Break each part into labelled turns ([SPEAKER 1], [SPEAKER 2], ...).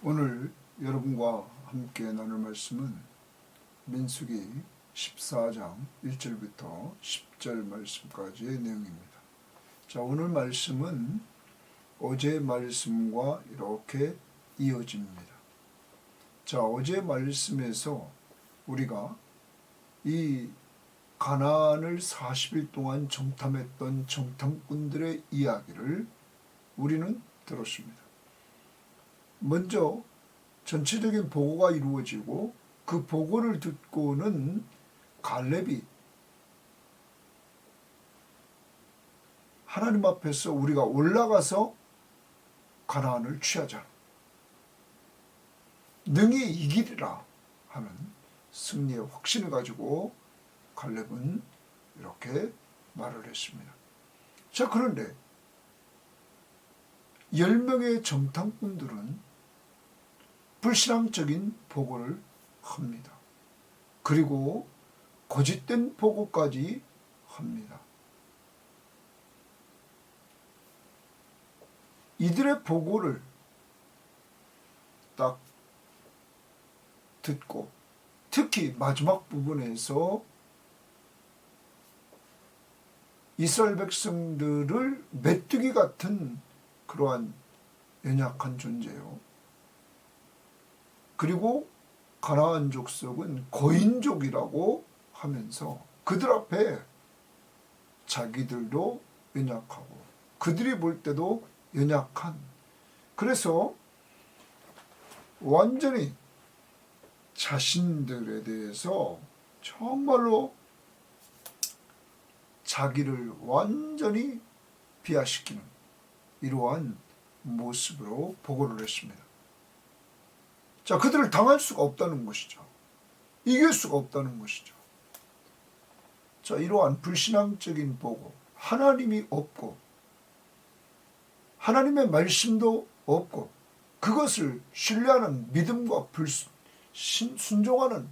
[SPEAKER 1] 오늘 여러분과 함께 나눌 말씀은 민수기 14장 1절부터 10절 말씀까지의 내용입니다. 자, 오늘 말씀은 어제 말씀과 이렇게 이어집니다. 자, 어제 말씀에서 우리가 이 가나안을 40일 동안 정탐했던 정탐꾼들의 이야기를 우리는 들었습니다. 먼저 전체적인 보고가 이루어지고 그 보고를 듣고는 갈렙이 하나님 앞에서 우리가 올라가서 가나안을 취하자, 능히 이기리라 하는 승리의 확신을 가지고 갈렙은 이렇게 말을 했습니다. 자, 그런데 10명의 정탐꾼들은 불신앙적인 보고를 합니다. 그리고 거짓된 보고까지 합니다. 이들의 보고를 딱 듣고 특히 마지막 부분에서 이스라엘 백성들을 메뚜기 같은 그러한 연약한 존재요, 그리고 가나안 족속은 거인족이라고 하면서 그들 앞에 자기들도 연약하고 그들이 볼 때도 연약한, 그래서 완전히 자신들에 대해서 정말로 자기를 완전히 비하시키는 이러한 모습으로 보고를 했습니다. 자, 그들을 당할 수가 없다는 것이죠. 이길 수가 없다는 것이죠. 자, 이러한 불신앙적인 보고, 하나님이 없고 하나님의 말씀도 없고 그것을 신뢰하는 믿음과 순종하는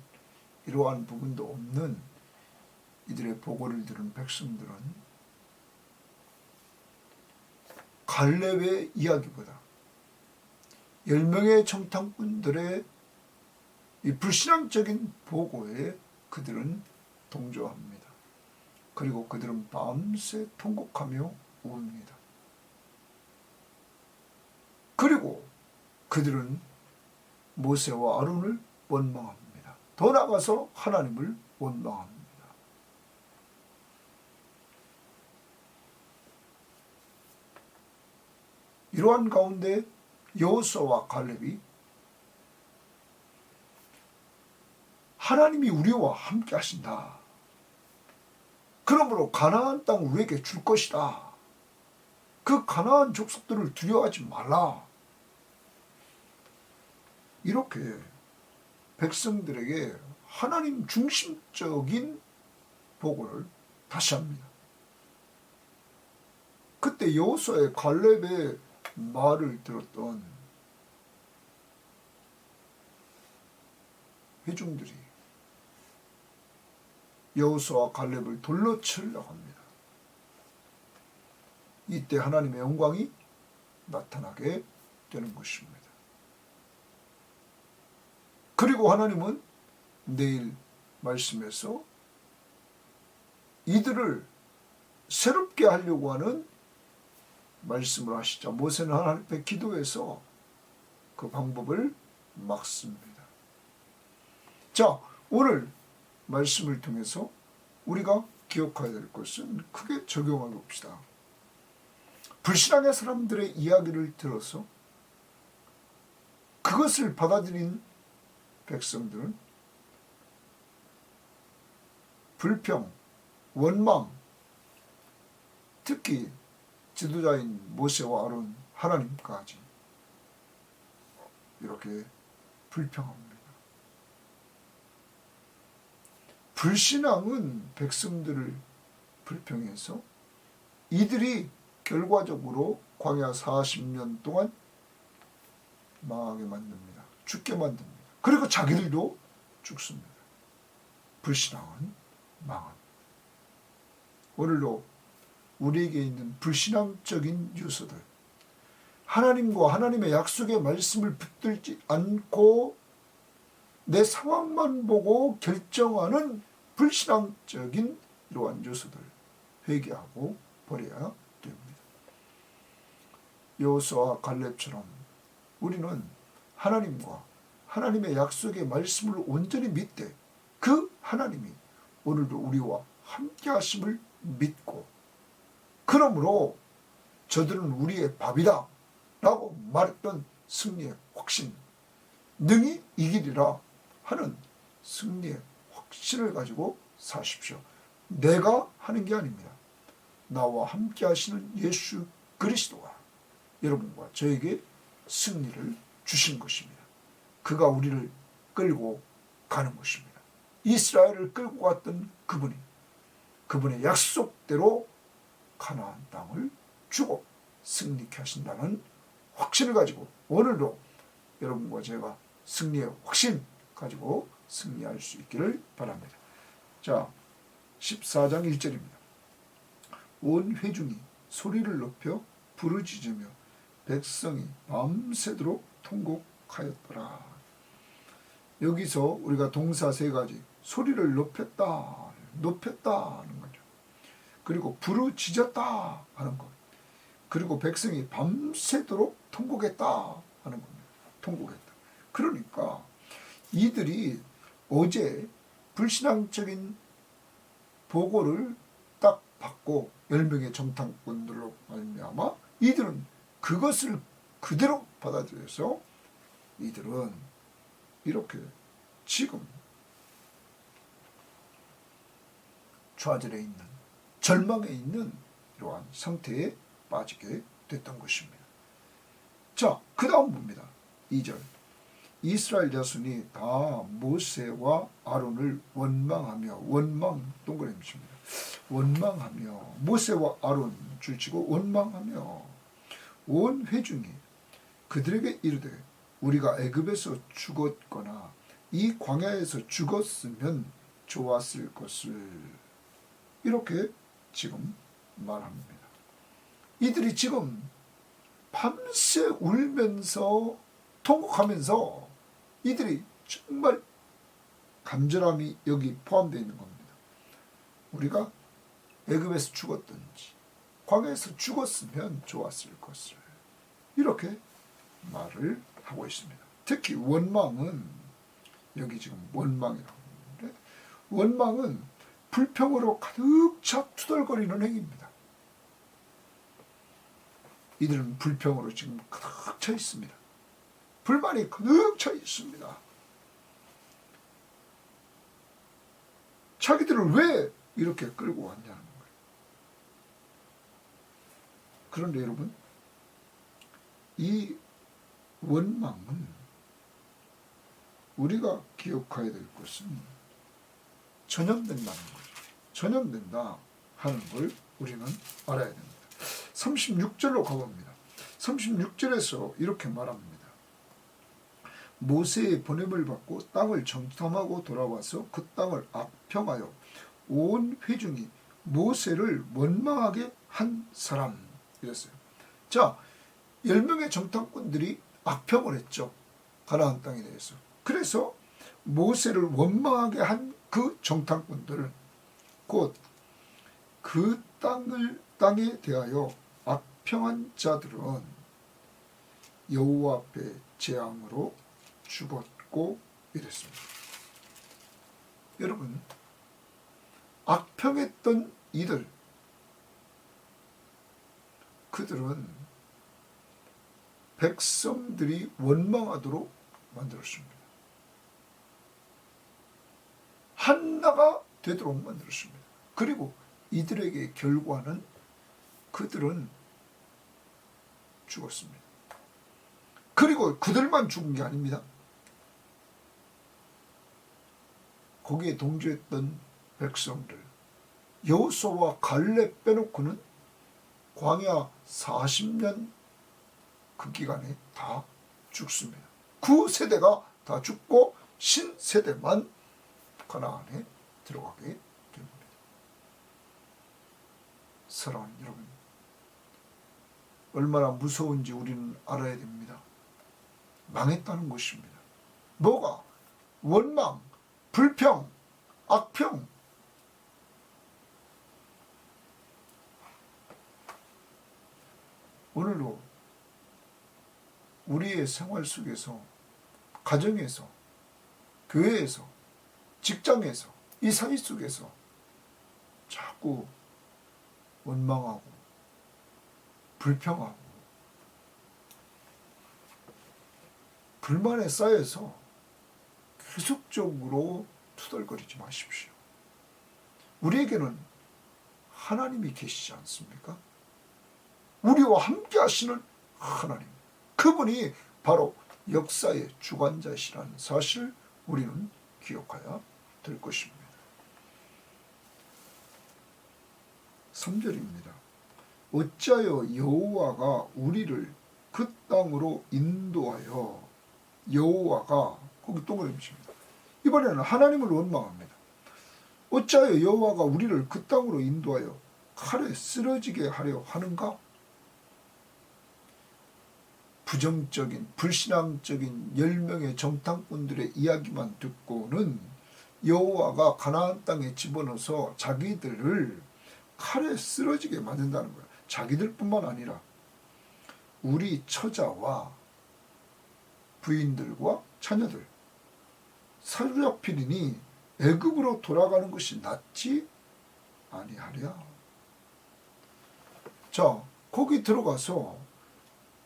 [SPEAKER 1] 이러한 부분도 없는 이들의 보고를 들은 백성들은 갈렙의 이야기보다 10명의 정탐꾼들의 이 불신앙적인 보고에 그들은 동조합니다. 그리고 그들은 밤새 통곡하며 웁니다. 그리고 그들은 모세와 아론을 원망합니다. 더 나아가서 하나님을 원망합니다. 이러한 가운데 여호수아와 갈렙이 하나님이 우리와 함께 하신다, 그러므로 가나안 땅 우리에게 줄 것이다, 그 가나안 족속들을 두려워하지 말라, 이렇게 백성들에게 하나님 중심적인 보고를 다시 합니다. 그때 여호수아의 갈렙의 말을 들었던 회중들이 여호수아와 갈렙을 돌로 치려고 합니다. 이때 하나님의 영광이 나타나게 되는 것입니다. 그리고 하나님은 내일 말씀에서 이들을 새롭게 하려고 하는 말씀을 하시자 모세는 하나님 앞에 기도해서 그 방법을 막습니다. 자, 오늘 말씀을 통해서 우리가 기억해야 될 것은 크게 적용해 봅시다. 불신앙의 사람들의 이야기를 들어서 그것을 받아들인 백성들은 불평, 원망, 특히 지도자인 모세와 아론, 하나님까지 이렇게 불평합니다. 불신앙은 백성들을 불평해서 이들이 결과적으로 광야 40년 동안 망하게 만듭니다. 죽게 만듭니다. 그리고 자기들도 죽습니다. 불신앙은 망합니다. 오늘도 우리에게 있는 불신앙적인 요소들, 하나님과 하나님의 약속의 말씀을 붙들지 않고 내 상황만 보고 결정하는 불신앙적인 이러한 요소들 회개하고 버려야 됩니다. 여호수아와 갈렙처럼 우리는 하나님과 하나님의 약속의 말씀을 온전히 믿되 그 하나님이 오늘도 우리와 함께 하심을 믿고 그러므로 저들은 우리의 밥이다 라고 말했던 승리의 확신, 능히 이기리라 하는 승리의 확신을 가지고 사십시오. 내가 하는 게 아닙니다. 나와 함께 하시는 예수 그리스도가 여러분과 저에게 승리를 주신 것입니다. 그가 우리를 끌고 가는 것입니다. 이스라엘을 끌고 갔던 그분이 그분의 약속대로 가나안 땅을 주고 승리케 하신다는 확신을 가지고 오늘도 여러분과 제가 승리의 확신 가지고 승리할 수 있기를 바랍니다. 자, 14장 1절입니다. 온 회중이 소리를 높여 부르짖으며 백성이 밤새도록 통곡하였더라. 여기서 우리가 동사 세 가지, 소리를 높였다 하는 거죠. 그리고 부르짖었다 하는 것. 그리고 백성이 밤새도록 통곡했다 하는 겁니다. 통곡했다. 그러니까 이들이 어제 불신앙적인 보고를 딱 받고 10명의 정탐꾼들로 말미암아 이들은 그것을 그대로 받아들여서 이들은 이렇게 지금 좌절해 있는, 절망해 있는 이러한 상태에 빠지게 됐던 것입니다. 자, 그 다음 봅니다. 2절. 이스라엘 자손이 다 모세와 아론을 원망하며, 원망 동그라미입니다. 원망하며, 모세와 아론 줄치고 원망하며 온 회중이 그들에게 이르되 우리가 애굽에서 죽었거나 이 광야에서 죽었으면 좋았을 것을 이렇게 지금 말합니다. 이들이 지금 밤새 울면서 통곡하면서 이들이 정말 간절함이 여기 포함되어 있는 겁니다. 우리가 애굽에서 죽었든지 광야에서 죽었으면 좋았을 것을 이렇게 말을 하고 있습니다. 특히 원망은 여기 지금 원망이라고 하는데 원망은 불평으로 가득 차 투덜거리는 행위입니다. 이들은 불평으로 지금 가득 차 있습니다. 불만이 가득 차 있습니다. 자기들을 왜 이렇게 끌고 왔냐는 거예요. 그런데 여러분, 이 원망은 우리가 기억해야 될 것은 전염된다는 거죠. 전염된다 하는 걸 우리는 알아야 됩니다. 36절로 가봅니다. 36절에서 이렇게 말합니다. 모세의 보냄을 받고 땅을 정탐하고 돌아와서 그 땅을 악평하여 온 회중이 모세를 원망하게 한 사람 이랬어요. 자, 10명의 정탐꾼들이 악평을 했죠. 가나안 땅에 대해서. 그래서 모세를 원망하게 한 그 정탐꾼들은 곧 그 땅에 대하여 악평한 자들은 여호와 앞에 재앙으로 죽었고 이랬습니다. 여러분, 악평했던 이들, 그들은 백성들이 원망하도록 만들었습니다. 한나가 되도록 만들었습니다. 그리고 이들에게 결과는 그들은 죽었습니다. 그리고 그들만 죽은 게 아닙니다. 거기에 동조했던 백성들, 여호수아와 갈렙 빼놓고는 광야 40년 그 기간에 다 죽습니다. 그 세대가 다 죽고 신세대만 가나안에 들어가게 됩니다. 사랑하는 여러분, 얼마나 무서운지 우리는 알아야 됩니다. 망했다는 것입니다. 뭐가? 원망, 불평, 악평. 오늘도 우리의 생활 속에서, 가정에서, 교회에서, 직장에서, 이 사회 속에서 자꾸 원망하고 불평하고 불만에 쌓여서 계속적으로 투덜거리지 마십시오. 우리에게는 하나님이 계시지 않습니까? 우리와 함께 하시는 하나님, 그분이 바로 역사의 주관자시라는 사실을 우리는 기억해야 될 것입니다. 3절입니다. 어찌하여 여호와가 우리를 그 땅으로 인도하여, 여호와가 거기 동그라미 칩니다. 이번에는 하나님을 원망합니다. 어찌하여 여호와가 우리를 그 땅으로 인도하여 칼에 쓰러지게 하려 하는가? 부정적인, 불신앙적인 10명의 정탐꾼들의 이야기만 듣고는 여호와가 가나안 땅에 집어넣어서 자기들을 칼에 쓰러지게 만든다는 거예요. 자기들뿐만 아니라 우리 처자와 부인들과 자녀들, 사로잡히리니 애굽으로 돌아가는 것이 낫지 아니하랴. 자, 거기 들어가서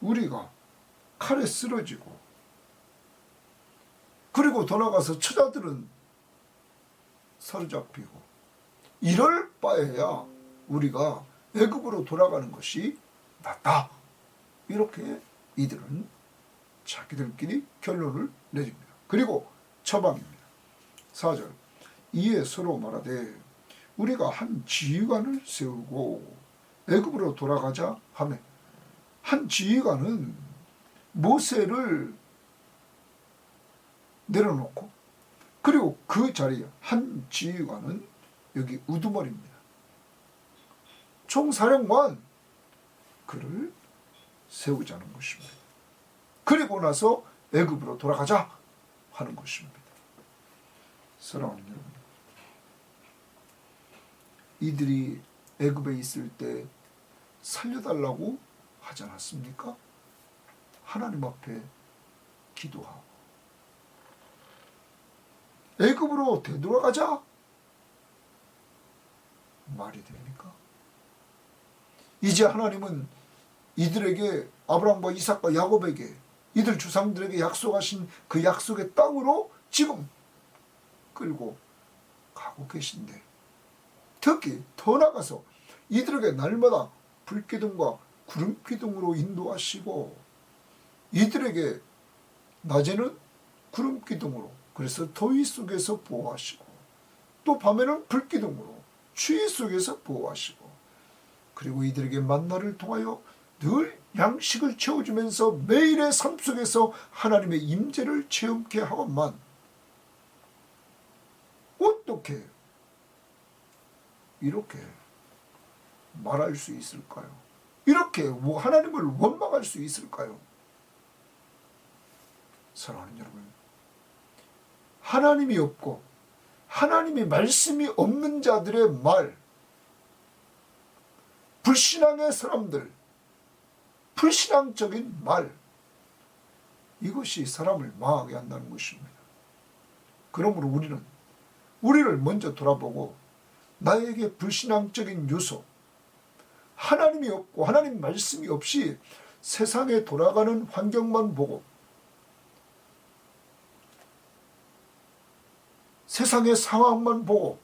[SPEAKER 1] 우리가 칼에 쓰러지고, 그리고 돌아가서 처자들은 사로잡히고, 이럴 바에야 우리가 애굽으로 돌아가는 것이 낫다. 이렇게 이들은 자기들끼리 결론을 내립니다. 그리고 처방입니다. 4절. 이에 서로 말하되 우리가 한 지휘관을 세우고 애굽으로 돌아가자 하매, 한 지휘관은 모세를 내려놓고, 그리고 그 자리에 한 지휘관은 여기 우두머리입니다. 총사령관, 그를 세우자는 것입니다. 그리고 나서 애굽으로 돌아가자 하는 것입니다. 사랑하는 여러분, 이들이 애굽에 있을 때 살려달라고 하지 않았습니까? 하나님 앞에 기도하고 애굽으로 되돌아가자, 말이 됩니까? 이제 하나님은 이들에게, 아브라함과 이삭과 야곱에게, 이들 조상들에게 약속하신 그 약속의 땅으로 지금 끌고 가고 계신데, 특히 더 나아가서 이들에게 날마다 불기둥과 구름기둥으로 인도하시고, 이들에게 낮에는 구름기둥으로, 그래서 더위 속에서 보호하시고, 또 밤에는 불기둥으로 추위 속에서 보호하시고, 그리고 이들에게 만나를 통하여 늘 양식을 채워주면서 매일의 삶 속에서 하나님의 임재를 체험케 하건만 어떻게 이렇게 말할 수 있을까요? 이렇게 하나님을 원망할 수 있을까요? 사랑하는 여러분, 하나님이 없고 하나님의 말씀이 없는 자들의 말, 불신앙의 사람들, 불신앙적인 말, 이것이 사람을 망하게 한다는 것입니다. 그러므로 우리를 먼저 돌아보고, 나에게 불신앙적인 요소, 하나님이 없고 하나님 말씀이 없이 세상에 돌아가는 환경만 보고, 세상의 상황만 보고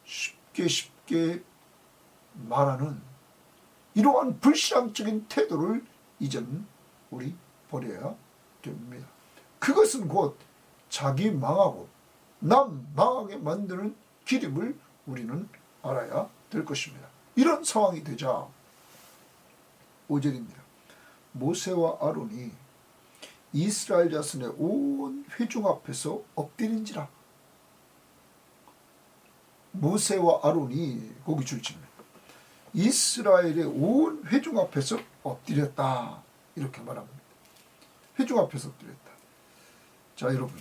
[SPEAKER 1] 쉽게 말하는 이러한 불신앙적인 태도를 이제는 우리 버려야 됩니다. 그것은 곧 자기 망하고 남 망하게 만드는 길임을 우리는 알아야 될 것입니다. 이런 상황이 되자 5절입니다. 모세와 아론이 이스라엘 자손의 온 회중 앞에서 엎드린지라. 모세와 아론이 거기 줄칩니다. 이스라엘의 온 회중 앞에서 엎드렸다. 이렇게 말합니다. 회중 앞에서 엎드렸다. 자, 여러분,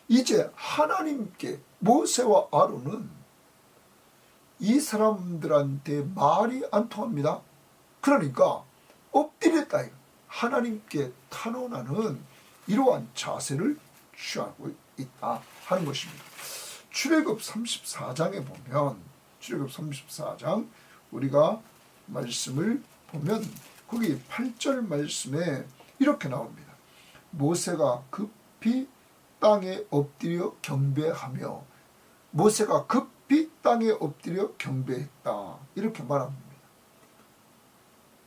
[SPEAKER 1] 이제 하나님께 모세와 아론은 이 사람들한테 말이 안 통합니다. 그러니까 엎드렸다. 하나님께 탄원하는 이러한 자세를 취하고 있다 하는 것입니다. 출애굽 34장에 보면, 출애굽 34장 우리가 말씀을 보면 거기 8절 말씀에 이렇게 나옵니다. 모세가 급히 땅에 엎드려 경배하며, 모세가 급히 땅에 엎드려 경배했다. 이렇게 말합니다.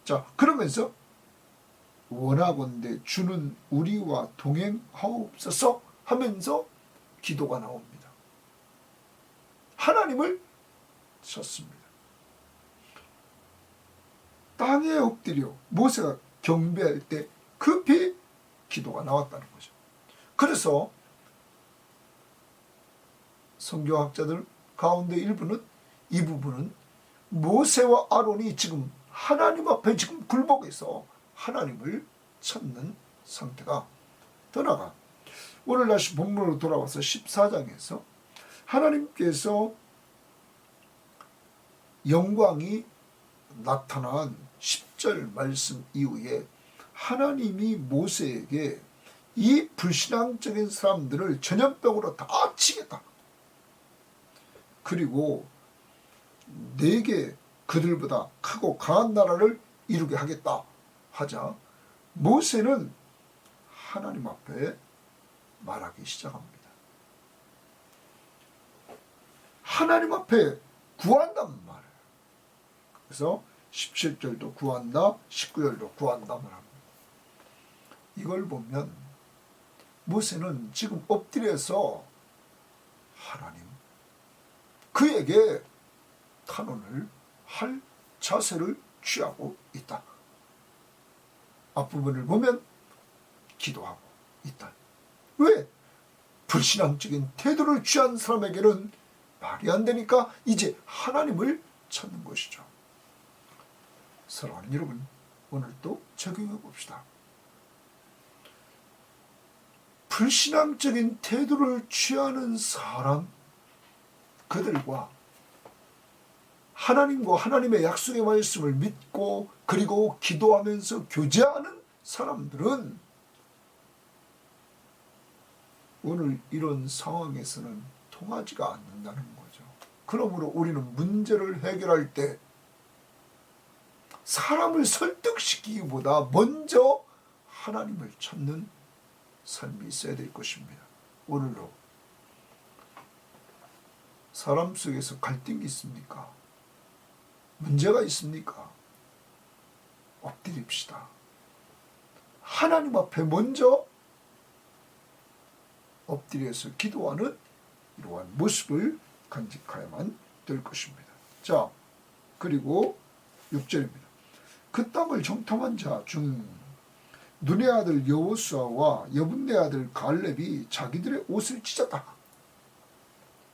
[SPEAKER 1] 자, 그러면서 원하건대 주는 우리와 동행하옵소서 하면서 기도가 나옵니다. 하나님을 쳤습니다. 땅에 엎드려 모세가 경배할 때 급히 기도가 나왔다는 거죠. 그래서 성경학자들 가운데 일부는 이 부분은 모세와 아론이 지금 하나님 앞에 지금 굴복해서 하나님을 찾는 상태가 더 나아가 오늘 다시 본문으로 돌아와서 14장에서 하나님께서 영광이 나타난 10절 말씀 이후에 하나님이 모세에게 이 불신앙적인 사람들을 전염병으로 다 치겠다. 그리고 내게 그들보다 크고 강한 나라를 이루게 하겠다 하자 모세는 하나님 앞에 말하기 시작합니다. 하나님 앞에 구한단 말이에요. 그래서 17절도 구한다, 19절도 구한다 말합니다. 이걸 보면 모세는 지금 엎드려서 하나님, 그에게 탄원을 할 자세를 취하고 있다. 앞부분을 보면 기도하고 있다. 왜? 불신앙적인 태도를 취한 사람에게는 말이 안 되니까 이제 하나님을 찾는 것이죠. 사랑하는 여러분, 오늘 또 적용해 봅시다. 불신앙적인 태도를 취하는 사람, 그들과 하나님과 하나님의 약속의 말씀을 믿고 그리고 기도하면서 교제하는 사람들은 오늘 이런 상황에서는 통하지가 않는다는 거죠. 그러므로 우리는 문제를 해결할 때 사람을 설득시키기보다 먼저 하나님을 찾는 삶이 있어야 될 것입니다. 오늘도 사람 속에서 갈등이 있습니까? 문제가 있습니까? 엎드립시다. 하나님 앞에 먼저 엎드려서 기도하는 이러한 모습을 간직해야만 될 것입니다. 자, 그리고 6절입니다. 그 땅을 정탐한 자 중 눈의 아들 여호수아와 여분네 아들 갈렙이 자기들의 옷을 찢었다.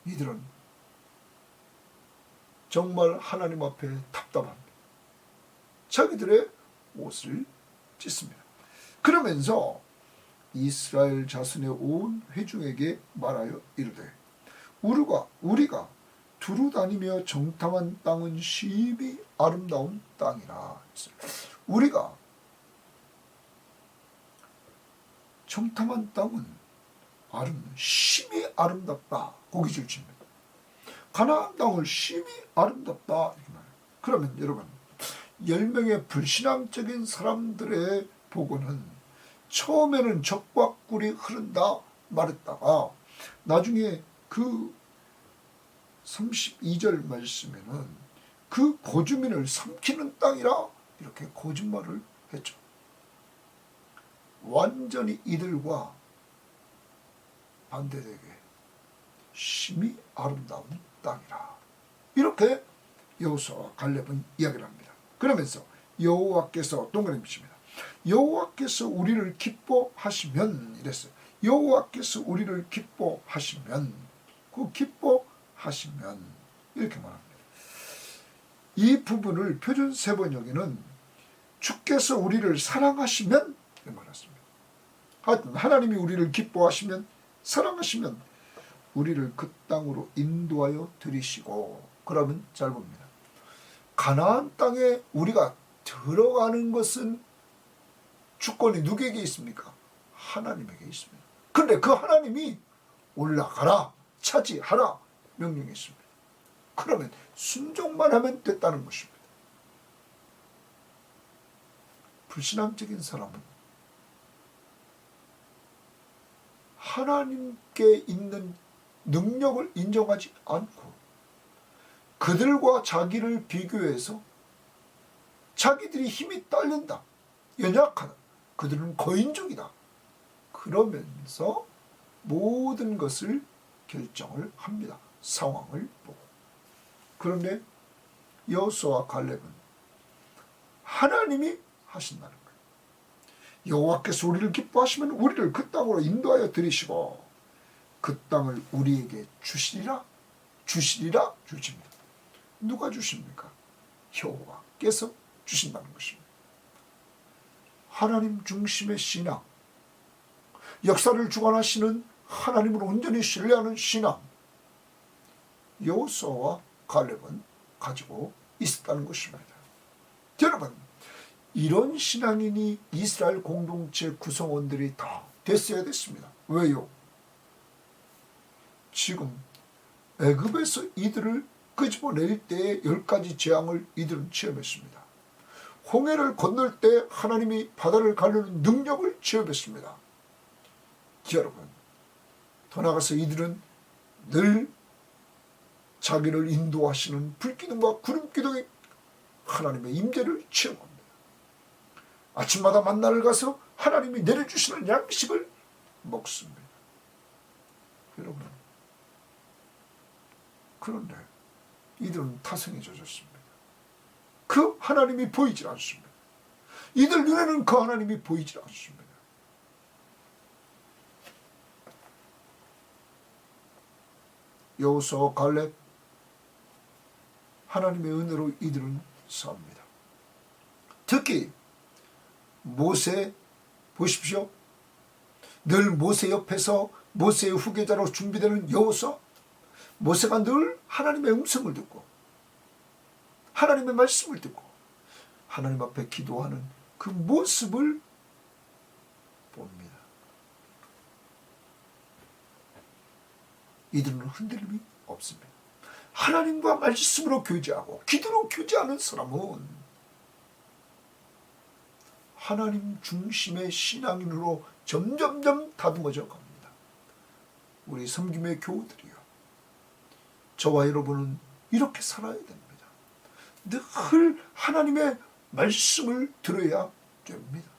[SPEAKER 1] 이들은 정말 하나님 앞에 답답합니다. 자기들의 옷을 찢습니다. 그러면서 이스라엘 자손의 온 회중에게 말하여 이르되 우리가 두루 다니며 정탐한 땅은 심히 아름다운 땅이라. 우리가 정탐한 땅은 심히 아름답다. 고기줄 칩니다. 가나안 땅을 심히 아름답다. 이렇게 말해요. 그러면 여러분, 10명의 불신앙적인 사람들의 보고는 처음에는 적과 꿀이 흐른다 말했다가 나중에 그 32절 말씀에는 그 고주민을 삼키는 땅이라 이렇게 거짓말을 했죠. 완전히 이들과 반대되게 심히 아름다운 땅이라. 이렇게 여호수아와 갈렙은 이야기를 합니다. 그러면서 여호와께서 동그라미 칩니다. 여호와께서 우리를 기뻐하시면 이랬어요. 여호와께서 우리를 기뻐하시면, 그 기뻐하시면 이렇게 말합니다. 이 부분을 표준 세번역에는 주께서 우리를 사랑하시면 말했습니다. 하여튼 하나님이 우리를 기뻐하시면 사랑하시면 우리를 그 땅으로 인도하여 들이시고, 그러면 짧습니다. 가나안 땅에 우리가 들어가는 것은 주권이 누구에게 있습니까? 하나님에게 있습니다. 그런데 그 하나님이 올라가라, 차지하라 명령했습니다. 그러면 순종만 하면 됐다는 것입니다. 불신앙적인 사람은 하나님께 있는 능력을 인정하지 않고 그들과 자기를 비교해서 자기들이 힘이 딸린다, 연약하다, 그들은 거인족이다, 그러면서 모든 것을 결정을 합니다. 상황을 보고. 그런데 여호수아와 갈렙은 하나님이 하신다는 거예요. 여호와께서 우리를 기뻐하시면 우리를 그 땅으로 인도하여 들이시고 그 땅을 우리에게 주시리라 주십니다. 누가 주십니까? 여호와께서 주신다는 것입니다. 하나님 중심의 신앙, 역사를 주관하시는 하나님을 온전히 신뢰하는 신앙, 여호수아와 갈렙은 가지고 있었다는 것입니다. 여러분, 이런 신앙인이 이스라엘 공동체 구성원들이 다 됐어야 됐습니다. 왜요? 지금 애굽에서 이들을 끄집어낼 때의 10가지 재앙을 이들은 체험했습니다. 홍해를 건널 때 하나님이 바다를 가르는 능력을 체험했습니다. 여러분, 더 나아가서 이들은 늘 자기를 인도하시는 불기둥과 구름기둥의 하나님의 임재를 체험합니다. 아침마다 만나를 가서 하나님이 내려주시는 양식을 먹습니다. 여러분, 그런데 이들은 타성에 젖었습니다. 그 하나님이 보이질 않습니다. 이들 눈에는 그 하나님이 보이질 않습니다. 여호수아 갈렙, 하나님의 은혜로 이들은 삽니다. 특히 모세 보십시오. 늘 모세 옆에서 모세의 후계자로 준비되는 여호수아, 모세가 늘 하나님의 음성을 듣고 하나님의 말씀을 듣고 하나님 앞에 기도하는 그 모습을 봅니다. 이들은 흔들림이 없습니다. 하나님과 말씀으로 교제하고 기도로 교제하는 사람은 하나님 중심의 신앙인으로 점점점 다듬어져 갑니다. 우리 섬김의 교우들이요, 저와 여러분은 이렇게 살아야 됩니다. 늘 하나님의 말씀을 들어야 됩니다.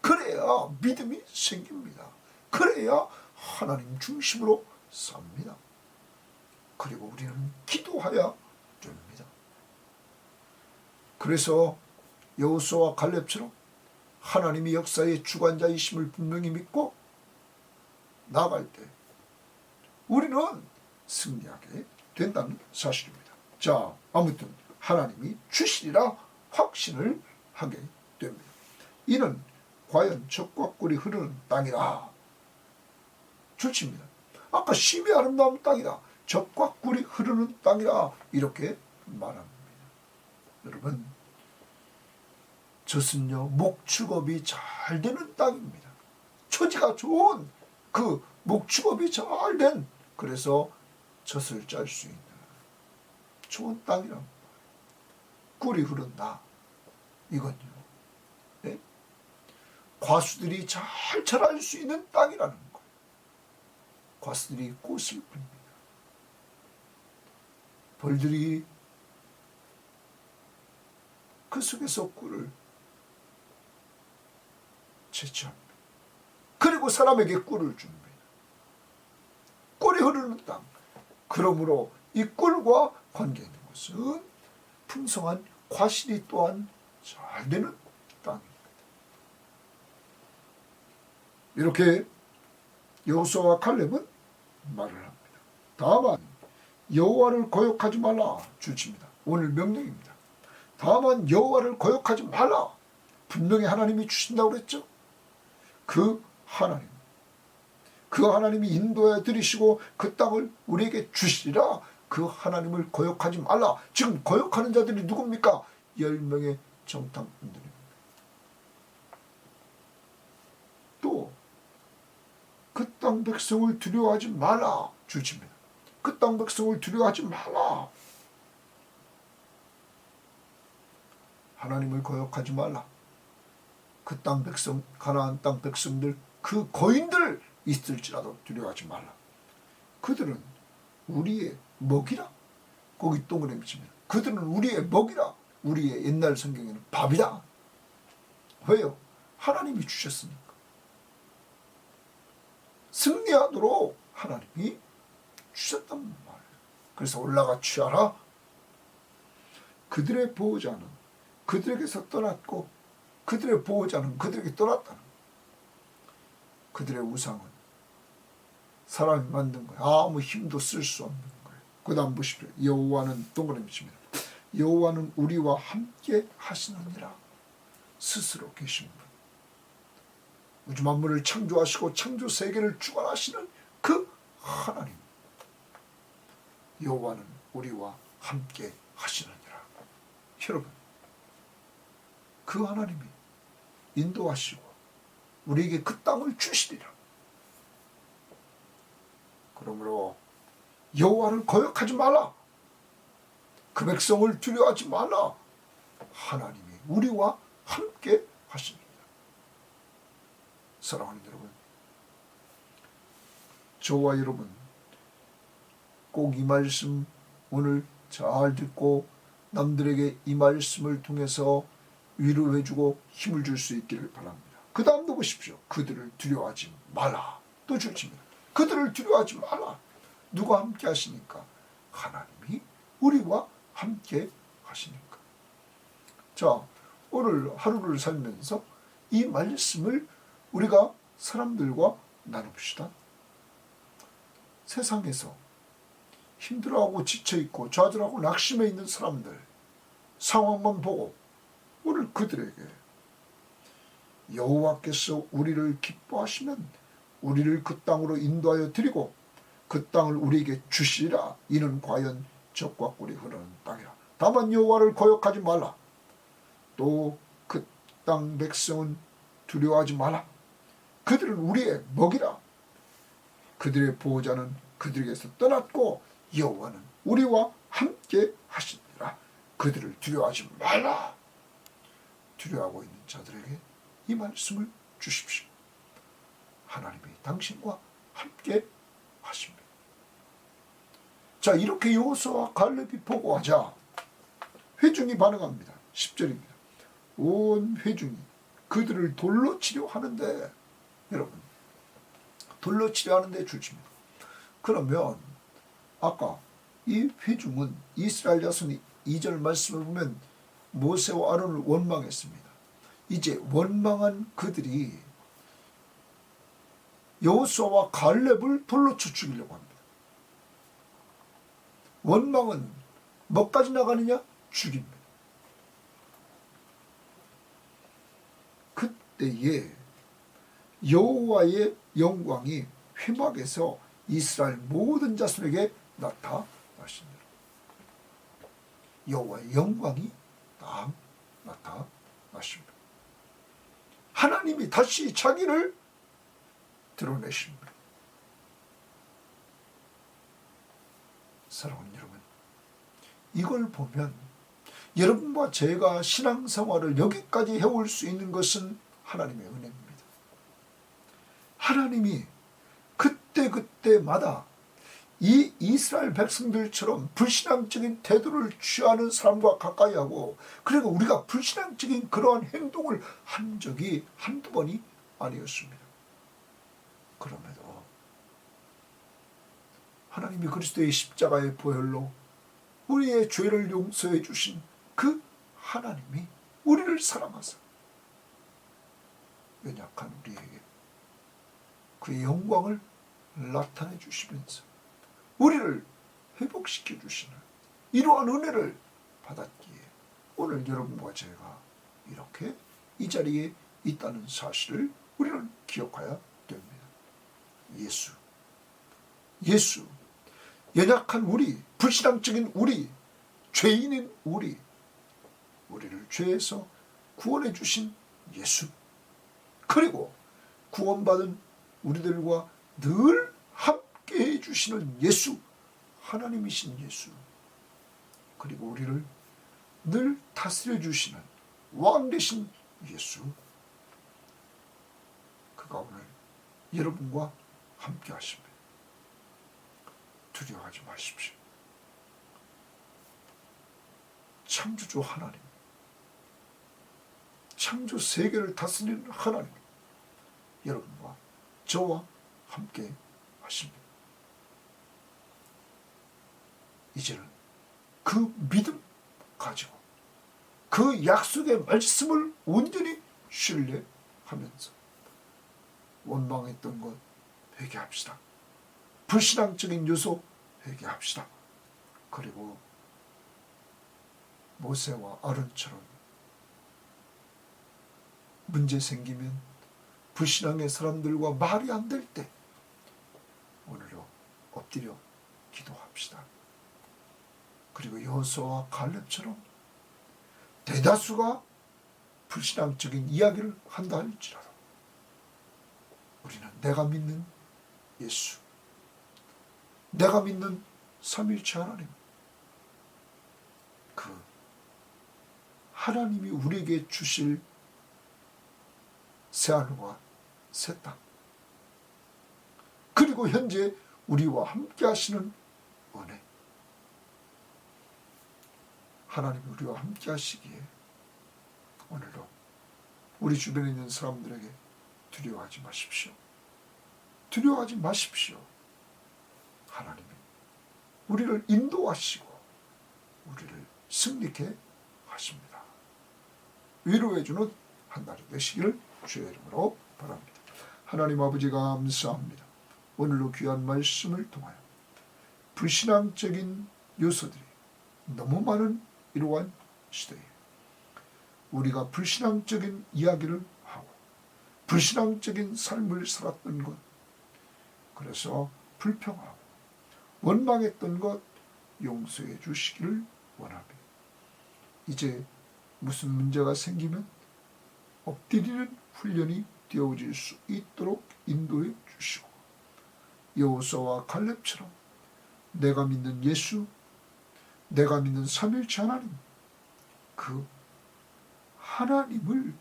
[SPEAKER 1] 그래야 믿음이 생깁니다. 그래야 하나님 중심으로 삽니다. 그리고 우리는 기도해야 됩니다. 그래서 여호수아와 갈렙처럼 하나님이 역사의 주관자이심을 분명히 믿고 나아갈 때 우리는 승리하게 된다는 사실입니다. 자, 아무튼 하나님이 주시리라 확신을 하게 됩니다. 이는 과연 젖과 꿀이 흐르는 땅이라 좋습니다. 아까 심히 아름다운 땅이다, 젖과 꿀이 흐르는 땅이라 이렇게 말합니다. 여러분, 젖은요 목축업이 잘 되는 땅입니다. 초지가 좋은 그 목축업이 잘 된, 그래서 젖을 짤 수 있는 좋은 땅이랍니다. 꿀이 흐른다, 이건요, 네? 과수들이 잘 자랄 수 있는 땅이라는 거예요. 과수들이 꽃을 핍니다. 벌들이 그 속에서 꿀을 채취합니다. 그리고 사람에게 꿀을 줍니다. 꿀이 흐르는 땅. 그러므로 이 꿀과 관계 있는 것은 풍성한 과실이 또한 잘 되는 땅입니다. 이렇게 여호수아와 갈렙은 말을 합니다. 다만 여호와를 거역하지 말라 주십니다. 오늘 명령입니다. 다만 여호와를 거역하지 말라. 분명히 하나님이 주신다고 그랬죠. 그 하나님이 인도해 드리시고 그 땅을 우리에게 주시리라. 그 하나님을 거역하지 말라. 지금 거역하는 자들이 누굽니까? 10명의 정탐꾼들입니다. 또 그 땅 백성을 두려워하지 말라 주십니다. 그 땅 백성을 두려워하지 말라. 하나님을 거역하지 말라. 그 땅 백성, 가나안 땅 백성들, 그 거인들 있을지라도 두려워하지 말라. 그들은 우리의 먹이라. 거기 동그라미 칩니다. 그들은 우리의 먹이라. 우리의 옛날 성경에는 밥이다. 왜요? 하나님이 주셨으니까. 승리하도록 하나님이 주셨단 말이에요. 그래서 올라가 취하라. 그들의 보호자는 그들에게서 떠났고 그들의 보호자는 그들에게 떠났다는 거예요. 그들의 우상은 사람이 만든 거예요. 아무 힘도 쓸 수 없는 거예요. 그 다음 보십시오. 여호와는 동그라미 칩니다. 여호와는 우리와 함께 하시느니라. 스스로 계신 분. 우주 만물을 창조하시고 창조 세계를 주관하시는 그 하나님. 여호와는 우리와 함께 하시느니라. 여러분, 그 하나님이 인도하시고 우리에게 그 땅을 주시리라. 그러므로 여호와를 거역하지 말라. 그 백성을 두려워하지 말라. 하나님이 우리와 함께 하십니다. 사랑하는 여러분, 저와 여러분 꼭 이 말씀 오늘 잘 듣고 남들에게 이 말씀을 통해서 위로해주고 힘을 줄 수 있기를 바랍니다. 그 다음도 보십시오. 그들을 두려워하지 말라. 또 주십니다. 그들을 두려워하지 말라. 누가 함께 하시니까? 하나님이 우리와 함께 하시니까. 자, 오늘 하루를 살면서 이 말씀을 우리가 사람들과 나눕시다. 세상에서 힘들어하고 지쳐있고 좌절하고 낙심해 있는 사람들 상황만 보고 오늘 그들에게 여호와께서 우리를 기뻐하시면 우리를 그 땅으로 인도하여 드리고 그 땅을 우리에게 주시리라. 이는 과연 적과 꿀이 흐르는 땅이라. 다만 여호와를 거역하지 말라. 또 그 땅 백성은 두려워하지 말라. 그들은 우리의 먹이라. 그들의 보호자는 그들에게서 떠났고 여호와는 우리와 함께 하시니라. 그들을 두려워하지 말라. 두려워하고 있는 자들에게 이 말씀을 주십시오. 하나님이 당신과 함께 하십니다. 자, 이렇게 여호수아와 갈렙이 보고하자 회중이 반응합니다. 10절입니다. 온 회중이 그들을 돌로 치려 하는데, 여러분, 돌로 치려 하는데 주십니다. 그러면 아까 이 회중은 이스라엘 자손이 2절 말씀을 보면 모세와 아론을 원망했습니다. 이제 원망한 그들이 여호수아와 갈렙을 돌로 쳐 죽이려고 합니다. 원망은 뭐까지 나가느냐? 죽입니다. 그때에 여호와의 영광이 회막에서 이스라엘 모든 자손에게 나타나십니다. 여호와의 영광이 나타나십니다. 하나님이 다시 자기를 드러내십니다. 사랑하는 여러분, 이걸 보면 여러분과 제가 신앙생활을 여기까지 해올 수 있는 것은 하나님의 은혜입니다. 하나님이 그때마다 이 이스라엘 백성들처럼 불신앙적인 태도를 취하는 사람과 가까이하고, 그리고 우리가 불신앙적인 그러한 행동을 한 적이 한두 번이 아니었습니다. 그럼에도 하나님이 그리스도의 십자가의 보혈로 우리의 죄를 용서해 주신 그 하나님이 우리를 사랑하사 연약한 우리에게 그의 영광을 나타내 주시면서 우리를 회복시켜 주시는 이러한 은혜를 받았기에 오늘 여러분과 제가 이렇게 이 자리에 있다는 사실을 우리는 기억해야 됩니다. 예수, 연약한 우리, 불신앙적인 우리, 죄인인 우리를 죄에서 구원해 주신 예수, 그리고 구원받은 우리들과 늘 함께해 주시는 예수, 하나님이신 예수, 그리고 우리를 늘 다스려 주시는 왕 되신 예수, 그가 오늘 여러분과 함께 하십니다. 두려워하지 마십시오. 창조주 하나님, 창조 세계를 다스리는 하나님, 여러분과 저와 함께 하십니다. 이제는 그 믿음 가지고 그 약속의 말씀을 온전히 신뢰하면서 원망했던 것 회개합시다. 불신앙적인 요소 회개합시다. 그리고 모세와 아론처럼 문제 생기면 불신앙의 사람들과 말이 안 될 때 오늘도 엎드려 기도합시다. 그리고 여호수아와 갈렙처럼 대다수가 불신앙적인 이야기를 한다 할지라도 우리는 내가 믿는 예수, 내가 믿는 삼위일체 하나님, 그 하나님이 우리에게 주실 새하늘과 새 땅, 그리고 현재 우리와 함께 하시는 은혜, 하나님이 우리와 함께 하시기에 오늘도 우리 주변에 있는 사람들에게 두려워하지 마십시오. 두려워하지 마십시오. 하나님이 우리를 인도하시고 우리를 승리케 하십니다. 위로해주는 한 날이 되시기를 주의 이름으로 바랍니다. 하나님 아버지 감사합니다. 오늘도 귀한 말씀을 통하여 불신앙적인 요소들이 너무 많은 이러한 시대에 우리가 불신앙적인 이야기를 하고 불신앙적인 삶을 살았던 것, 그래서 불평하고 원망했던 것 용서해 주시기를 원합니다. 이제 무슨 문제가 생기면 엎드리는 훈련이 되어질 수 있도록 인도해 주시고 여호수아와 갈렙처럼 내가 믿는 예수, 내가 믿는 삼위일체 하나님, 그 하나님을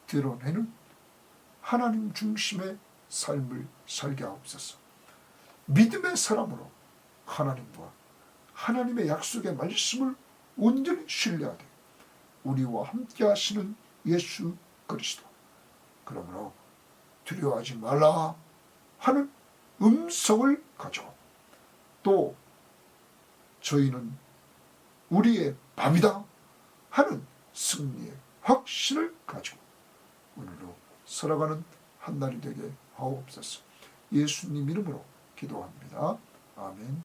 [SPEAKER 1] 드러내는 하나님 중심의 삶을 살게 하옵소서. 믿음의 사람으로 하나님과 하나님의 약속의 말씀을 온전히 신뢰하되 우리와 함께 하시는 예수 그리스도, 그러므로 두려워하지 말라 하는 음성을 가지고 또 저희는 우리의 밤이다 하는 승리의 확신을 가지고 오늘도 살아가는 한 날이 되게 하옵소서. 예수님 이름으로 기도합니다. 아멘.